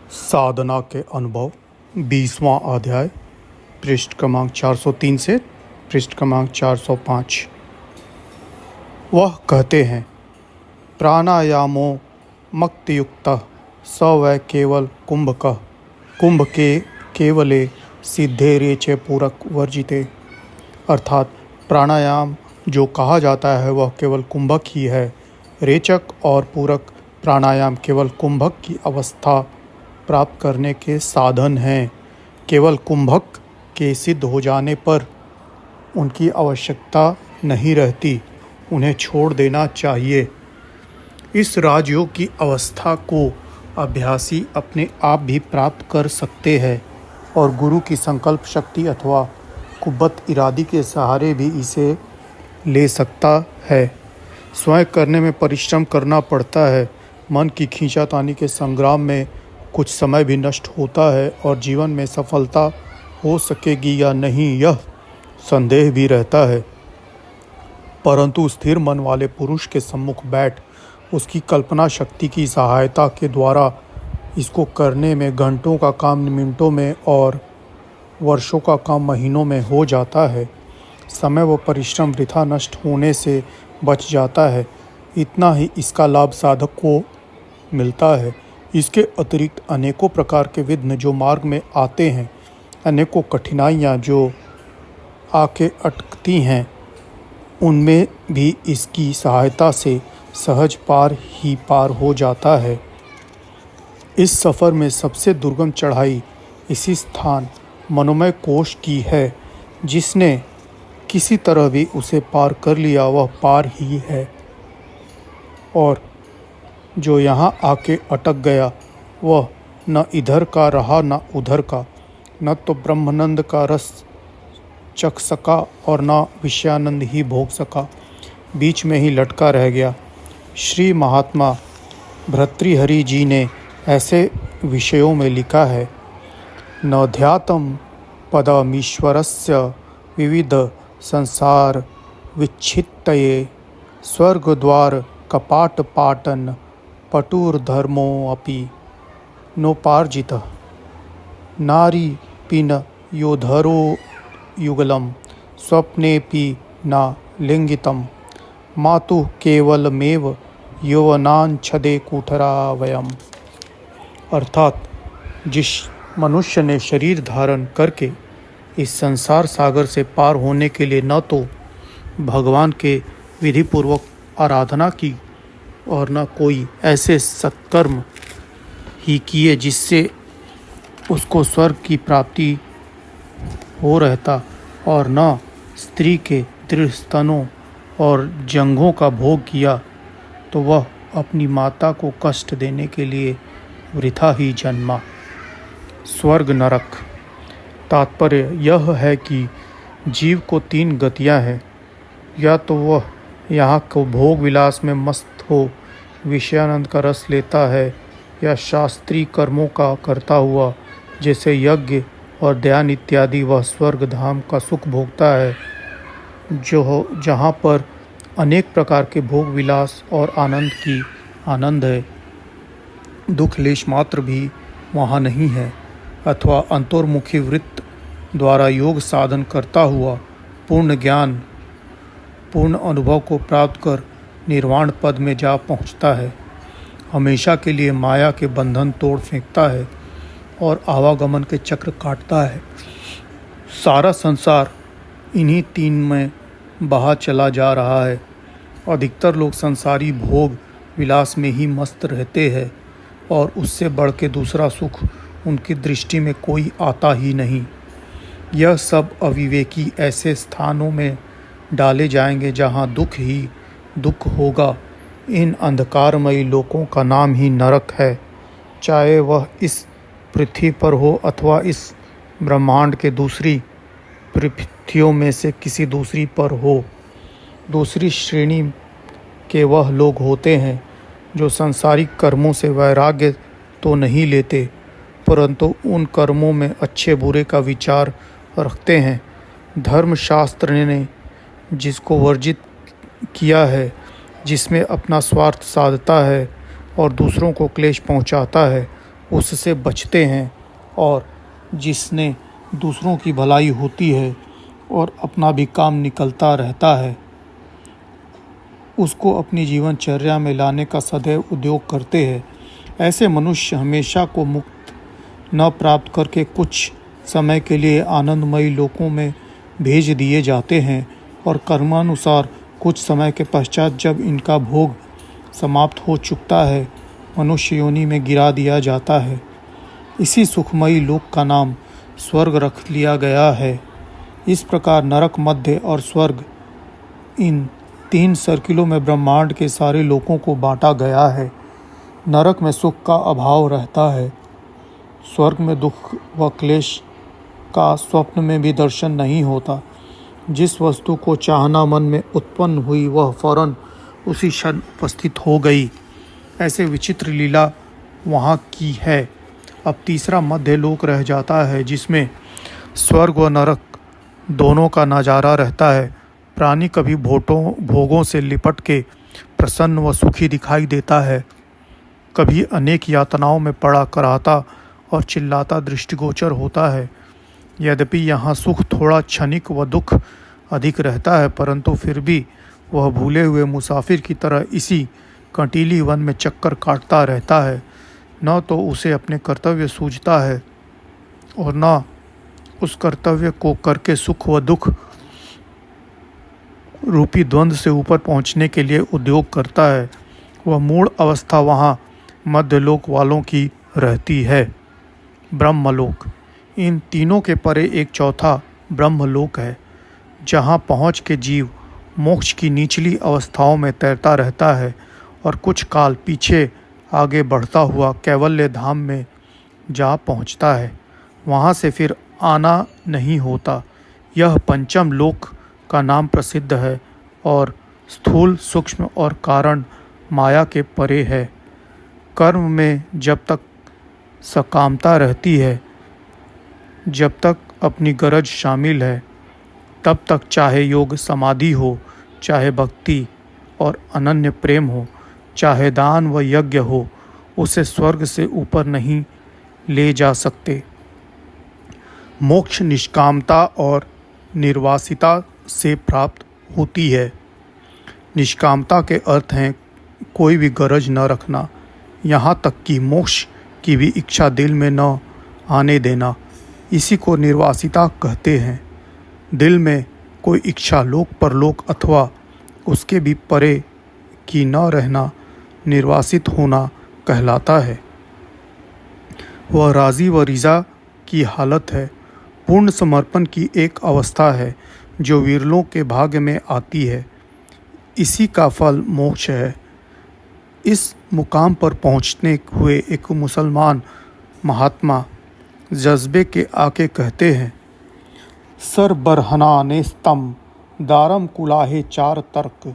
साधना के अनुभव 20वां अध्याय पृष्ठ क्रमांक 403 से पृष्ठ क्रमांक 405। वह कहते हैं, प्राणायामो मक्तियुक्तः स वै केवल कुंभकः कुंभ के केवले सिद्धे रेचे पूरक वर्जिते। अर्थात प्राणायाम जो कहा जाता है वह केवल कुंभक ही है। रेचक और पूरक प्राणायाम केवल कुंभक की अवस्था प्राप्त करने के साधन हैं। केवल कुंभक के सिद्ध हो जाने पर उनकी आवश्यकता नहीं रहती, उन्हें छोड़ देना चाहिए। इस राजयोग की अवस्था को अभ्यासी अपने आप भी प्राप्त कर सकते हैं और गुरु की संकल्प शक्ति अथवा कुव्वत इरादी के सहारे भी इसे ले सकता है। स्वयं करने में परिश्रम करना पड़ता है। मन की खींचातानी के संग्राम में कुछ समय भी नष्ट होता है और जीवन में सफलता हो सकेगी या नहीं यह संदेह भी रहता है। परंतु स्थिर मन वाले पुरुष के सम्मुख बैठ उसकी कल्पना शक्ति की सहायता के द्वारा इसको करने में घंटों का काम मिनटों में और वर्षों का काम महीनों में हो जाता है। समय व परिश्रम वृथा नष्ट होने से बच जाता है। इतना ही इसका लाभ साधक को मिलता है। इसके अतिरिक्त अनेकों प्रकार के विघ्न जो मार्ग में आते हैं, अनेकों कठिनाइयाँ जो आके अटकती हैं, उनमें भी इसकी सहायता से सहज पार हो जाता है। इस सफ़र में सबसे दुर्गम चढ़ाई इसी स्थान मनोमय कोश की है। जिसने किसी तरह भी उसे पार कर लिया वह पार ही है, और जो यहाँ आके अटक गया वह न इधर का रहा न उधर का, न तो ब्रह्मानंद का रस चख सका और न विषयानंद ही भोग सका, बीच में ही लटका रह गया। श्री महात्मा भर्तृहरि जी ने ऐसे विषयों में लिखा है, नध्यातं पदमीश्वरस्य विविध संसार विच्छित्तये स्वर्गद्वार कपाटपाटन पटुर्धर्मोऽपि नोपार्जितः नारी पिन योधरो युगलं स्वप्नेऽपि न लिंगितं मातुः केवलमेव यौवनाञ्छदे कुठरा वयम्। अर्थात जिस मनुष्य ने शरीर धारण करके इस संसार सागर से पार होने के लिए न तो भगवान के विधिपूर्वक आराधना की और न कोई ऐसे सत्कर्म ही किए जिससे उसको स्वर्ग की प्राप्ति हो रहता, और न स्त्री के दृढ़ स्तनों और जंघों का भोग किया, तो वह अपनी माता को कष्ट देने के लिए वृथा ही जन्मा। स्वर्ग नरक। तात्पर्य यह है कि जीव को 3 गतियां हैं, या तो वह यहाँ को भोग विलास में मस्त हो विषयानंद का रस लेता है, या शास्त्रीय कर्मों का करता हुआ जैसे यज्ञ और ध्यान इत्यादि वह स्वर्ग धाम का सुख भोगता है, जहाँ पर अनेक प्रकार के भोग विलास और आनंद है। दुख लेश मात्र भी वहाँ नहीं है। अथवा अंतर्मुखी वृत्त द्वारा योग साधन करता हुआ पूर्ण ज्ञान पूर्ण अनुभव को प्राप्त कर निर्वाण पद में जा पहुँचता है। हमेशा के लिए माया के बंधन तोड़ फेंकता है और आवागमन के चक्र काटता है। सारा संसार इन्हीं 3 में बहा चला जा रहा है। अधिकतर लोग संसारी भोग विलास में ही मस्त रहते हैं और उससे बढ़ के दूसरा सुख उनकी दृष्टि में कोई आता ही नहीं। यह सब अविवेकी ऐसे स्थानों में डाले जाएंगे जहाँ दुख ही दुख होगा। इन अंधकारमयी लोकों का नाम ही नरक है, चाहे वह इस पृथ्वी पर हो अथवा इस ब्रह्मांड के दूसरी पृथ्वियों में से किसी दूसरी पर हो। दूसरी श्रेणी के वह लोग होते हैं जो सांसारिक कर्मों से वैराग्य तो नहीं लेते, परंतु उन कर्मों में अच्छे बुरे का विचार रखते हैं। धर्मशास्त्र ने जिसको वर्जित किया है, जिसमें अपना स्वार्थ साधता है और दूसरों को क्लेश पहुंचाता है, उससे बचते हैं, और जिसने दूसरों की भलाई होती है और अपना भी काम निकलता रहता है, उसको अपनी जीवनचर्या में लाने का सदैव उद्योग करते हैं। ऐसे मनुष्य हमेशा को मुक्त न प्राप्त करके कुछ समय के लिए आनंदमयी लोकों में भेज दिए जाते हैं, और कर्मानुसार कुछ समय के पश्चात जब इनका भोग समाप्त हो चुकता है, मनुष्य योनि में गिरा दिया जाता है। इसी सुखमयी लोक का नाम स्वर्ग रख लिया गया है। इस प्रकार नरक, मध्य और स्वर्ग, इन 3 सर्किलों में ब्रह्मांड के सारे लोकों को बांटा गया है। नरक में सुख का अभाव रहता है, स्वर्ग में दुख व क्लेश का स्वप्न में भी दर्शन नहीं होता। जिस वस्तु को चाहना मन में उत्पन्न हुई वह फौरन उसी क्षण उपस्थित हो गई। ऐसे विचित्र लीला वहाँ की है। अब तीसरा मध्य लोक रह जाता है, जिसमें स्वर्ग व नरक दोनों का नज़ारा रहता है। प्राणी कभी भोगों से लिपट के प्रसन्न व सुखी दिखाई देता है, कभी अनेक यातनाओं में पड़ा कराहता और चिल्लाता दृष्टिगोचर होता है। यद्यपि यहाँ सुख थोड़ा क्षणिक व दुख अधिक रहता है, परंतु फिर भी वह भूले हुए मुसाफिर की तरह इसी कंटीली वन में चक्कर काटता रहता है। न तो उसे अपने कर्तव्य सूझता है और न उस कर्तव्य को करके सुख व दुख रूपी द्वंद्व से ऊपर पहुँचने के लिए उद्योग करता है। वह मूल अवस्था वहाँ मध्यलोक वालों की रहती है। ब्रह्मलोक, इन तीनों के परे एक चौथा ब्रह्मलोक है, जहाँ पहुँच के जीव मोक्ष की निचली अवस्थाओं में तैरता रहता है और कुछ काल पीछे आगे बढ़ता हुआ कैवल्य धाम में जा पहुँचता है। वहाँ से फिर आना नहीं होता। यह पंचम लोक का नाम प्रसिद्ध है और स्थूल, सूक्ष्म और कारण माया के परे है। कर्म में जब तक सकामता रहती है, जब तक अपनी गरज शामिल है, तब तक चाहे योग समाधि हो, चाहे भक्ति और अनन्य प्रेम हो, चाहे दान व यज्ञ हो, उसे स्वर्ग से ऊपर नहीं ले जा सकते। मोक्ष निष्कामता और निर्वासिता से प्राप्त होती है। निष्कामता के अर्थ हैं कोई भी गरज न रखना, यहाँ तक कि मोक्ष की भी इच्छा दिल में न आने देना। इसी को निर्वासिता कहते हैं। दिल में कोई इच्छा लोक परलोक अथवा उसके भी परे की न रहना निर्वासित होना कहलाता है। वह राज़ी व रिज़ा की हालत है, पूर्ण समर्पण की एक अवस्था है जो विरलों के भाग्य में आती है। इसी का फल मोक्ष है। इस मुकाम पर पहुँचने हुए एक मुसलमान महात्मा जज्बे के आके कहते हैं, सर बरहना नेस्तम दारम कुलाहे चार तर्क,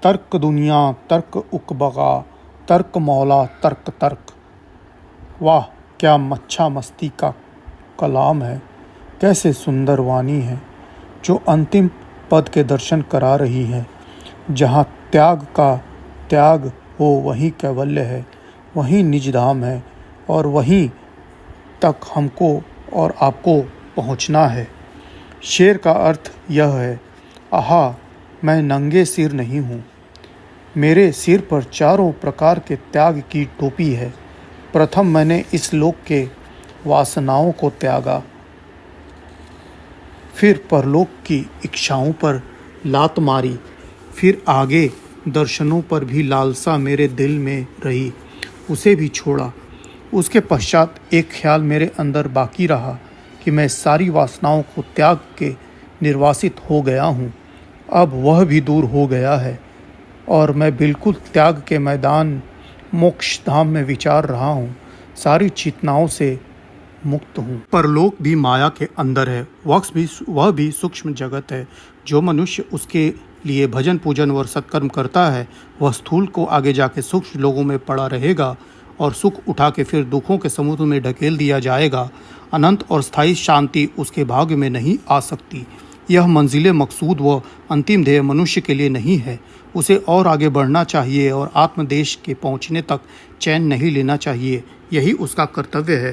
तर्क दुनिया तर्क उकबगा, तर्क मौला तर्क तर्क। वाह, क्या मच्छा मस्ती का कलाम है, कैसे सुंदर वाणी है जो अंतिम पद के दर्शन करा रही है। जहाँ त्याग का त्याग हो वहीं कैवल्य है, वहीं निज धाम है और वहीं तक हमको और आपको पहुँचना है। शेर का अर्थ यह है, आहा, मैं नंगे सिर नहीं हूँ, मेरे सिर पर चारों प्रकार के त्याग की टोपी है। प्रथम मैंने इस लोक के वासनाओं को त्यागा, फिर परलोक की इच्छाओं पर लात मारी, फिर आगे दर्शनों पर भी लालसा मेरे दिल में रही, उसे भी छोड़ा। उसके पश्चात एक ख्याल मेरे अंदर बाकी रहा कि मैं सारी वासनाओं को त्याग के निर्वासित हो गया हूँ। अब वह भी दूर हो गया है और मैं बिल्कुल त्याग के मैदान मोक्ष धाम में विचार रहा हूँ। सारी चेतनाओं से मुक्त हूँ। परलोक भी माया के अंदर है, वह भी सूक्ष्म जगत है। जो मनुष्य उसके लिए भजन पूजन और सत्कर्म करता है, वह स्थूल को आगे जाके सूक्ष्म लोगों में पड़ा रहेगा और सुख उठा के फिर दुखों के समुद्र में ढकेल दिया जाएगा। अनंत और स्थायी शांति उसके भाग्य में नहीं आ सकती। यह मंजिले मकसूद व अंतिम ध्येय मनुष्य के लिए नहीं है। उसे और आगे बढ़ना चाहिए और आत्मदेश के पहुँचने तक चैन नहीं लेना चाहिए। यही उसका कर्तव्य है।